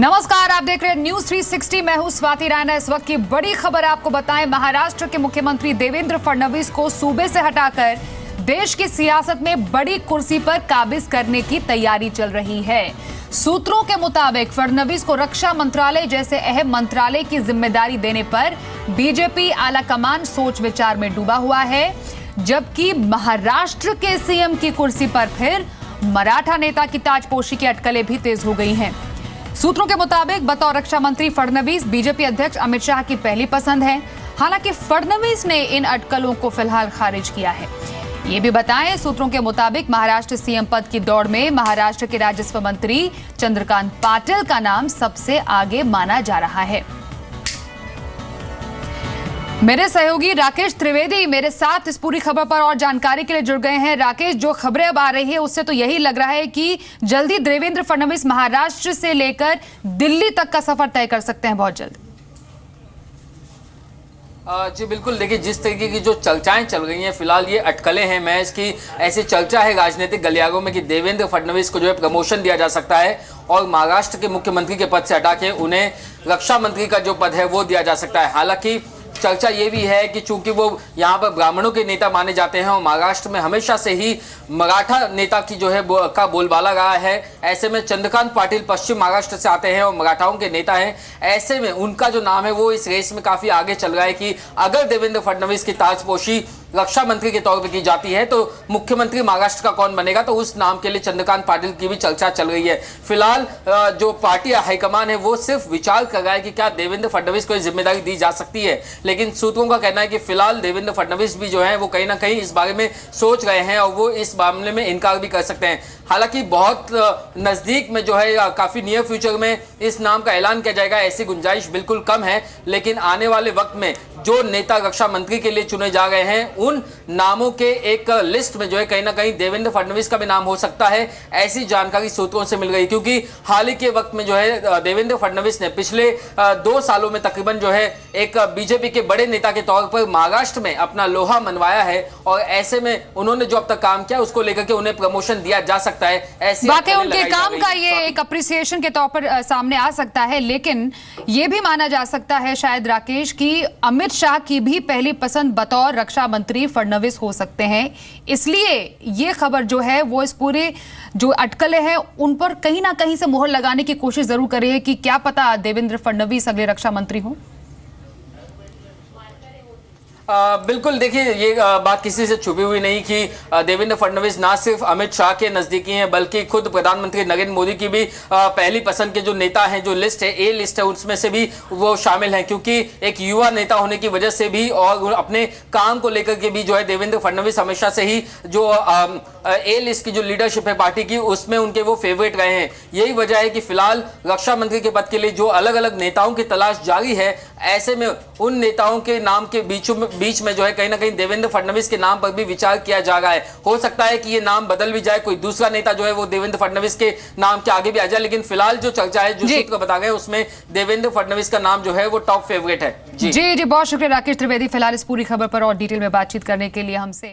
नमस्कार, आप देख रहे हैं न्यूज 360। मैं हूं स्वाति राणा। इस वक्त की बड़ी खबर आपको बताएं, महाराष्ट्र के मुख्यमंत्री देवेंद्र फडणवीस को सूबे से हटाकर देश की सियासत में बड़ी कुर्सी पर काबिज करने की तैयारी चल रही है। सूत्रों के मुताबिक फडणवीस को रक्षा मंत्रालय जैसे अहम मंत्रालय की जिम्मेदारी देने पर बीजेपी आलाकमान सोच विचार में डूबा हुआ है, जबकि महाराष्ट्र के सीएम की कुर्सी पर फिर मराठा नेता की ताजपोशी की अटकलें भी तेज हो गई हैं। सूत्रों के मुताबिक बतौर रक्षा मंत्री फडणवीस बीजेपी अध्यक्ष अमित शाह की पहली पसंद है। हालांकि फडणवीस ने इन अटकलों को फिलहाल खारिज किया है। ये भी बताएं, सूत्रों के मुताबिक महाराष्ट्र सीएम पद की दौड़ में महाराष्ट्र के राजस्व मंत्री चंद्रकांत पाटिल का नाम सबसे आगे माना जा रहा है। मेरे सहयोगी राकेश त्रिवेदी मेरे साथ इस पूरी खबर पर और जानकारी के लिए जुड़ गए हैं। राकेश, जो खबरें अब आ रही है उससे तो यही लग रहा है कि जल्दी देवेंद्र फडणवीस महाराष्ट्र से लेकर दिल्ली तक का सफर तय कर सकते हैं बहुत जल्द। जी बिल्कुल, देखिए जिस तरीके की जो चर्चाएं चल रही हैं, फिलहाल ये अटकलें हैं, मैं इसकी ऐसी चर्चा है राजनीतिक गलियारों में कि देवेंद्र फडणवीस को जो है प्रमोशन दिया जा सकता है और महाराष्ट्र के मुख्यमंत्री के पद से हटा के उन्हें रक्षा मंत्री का जो पद है वो दिया जा सकता है। हालांकि चर्चा ये भी है कि चूंकि वो यहाँ पर ब्राह्मणों के नेता माने जाते हैं और महाराष्ट्र में हमेशा से ही मराठा नेता की जो है का बोलबाला रहा है, ऐसे में चंद्रकांत पाटिल पश्चिम महाराष्ट्र से आते हैं और मराठाओं के नेता हैं। ऐसे में उनका जो नाम है वो इस रेस में काफी आगे चल रहा है कि अगर देवेंद्र फडणवीस की ताजपोशी रक्षा मंत्री के तौर पर की जाती है तो मुख्यमंत्री महाराष्ट्र का कौन बनेगा, तो उस नाम के लिए चंद्रकांत पाटिल की भी चर्चा चल रही है। फिलहाल जो पार्टी हाईकमान है वो सिर्फ विचार कर रहा है कि क्या देवेंद्र फडणवीस को जिम्मेदारी दी जा सकती है, लेकिन सूत्रों का कहना है कि फिलहाल देवेंद्र फडणवीस भी जो है वो कहीं ना कहीं इस बारे में सोच रहे हैं और वो इस मामले में इनकार भी कर सकते हैं। हालांकि बहुत नजदीक में जो है काफी नियर फ्यूचर में इस नाम का ऐलान किया जाएगा, ऐसी गुंजाइश बिल्कुल कम है। लेकिन आने वाले वक्त में जो नेता रक्षा मंत्री के लिए चुने जा रहे हैं उन नामों के एक लिस्ट में जो है कहीं ना कहीं देवेंद्र फडणवीस का भी नाम हो सकता है, ऐसी जानकारी सूत्रों से मिल गई। क्योंकि हाल ही के वक्त में जो है देवेंद्र फडणवीस ने पिछले 2 सालों में तकरीबन जो है एक बीजेपी के बड़े नेता के तौर पर महाराष्ट्र में अपना लोहा मनवाया है और ऐसे में उन्होंने जो अब तक काम किया उसको लेकर के उन्हें प्रमोशन दिया जा सकता है। ऐसी वाकई उनके काम का ये एक अप्रिसिएशन के तौर पर सामने आ सकता है, लेकिन ये भी माना जा सकता है शायद राकेश की अमित शाह की भी पहली पसंद बतौर रक्षा मंत्री फडणवीस हो सकते हैं। इसलिए ये खबर जो है वो इस पूरे जो अटकलें हैं उन पर कहीं ना कहीं से मोहर लगाने की कोशिश जरूर कर रही है कि क्या पता देवेंद्र फडणवीस अगले रक्षा मंत्री हो। बिल्कुल, देखिए ये बात किसी से छुपी हुई नहीं कि देवेंद्र फडणवीस ना सिर्फ अमित शाह के नजदीकी हैं बल्कि खुद प्रधानमंत्री नरेंद्र मोदी की भी पहली पसंद के जो नेता हैं, जो लिस्ट है ए लिस्ट है, उसमें से भी वो शामिल हैं। क्योंकि एक युवा नेता होने की वजह से भी और अपने काम को लेकर के भी जो है देवेंद्र फडणवीस हमेशा से ही जो ए लिस्ट की जो लीडरशिप है पार्टी की उसमें उनके वो फेवरेट रहे हैं। यही वजह है कि फिलहाल रक्षा मंत्री के पद के लिए जो अलग अलग नेताओं की तलाश जारी है, ऐसे में उन नेताओं के नाम के बीच में जो है कहीं ना कहीं देवेंद्र फडणवीस के नाम पर भी विचार किया जा रहा है। हो सकता है कि ये नाम बदल भी जाए, कोई दूसरा नेता जो है वो देवेंद्र फडणवीस के नाम के आगे भी आ जाए, लेकिन फिलहाल जो चर्चा है, जो सूत्र बता गए उसमें देवेंद्र फडणवीस का नाम जो है वो टॉप फेवरेट है। जी, बहुत शुक्रिया राकेश त्रिवेदी फिलहाल इस पूरी खबर पर और डिटेल में बातचीत करने के लिए हमसे।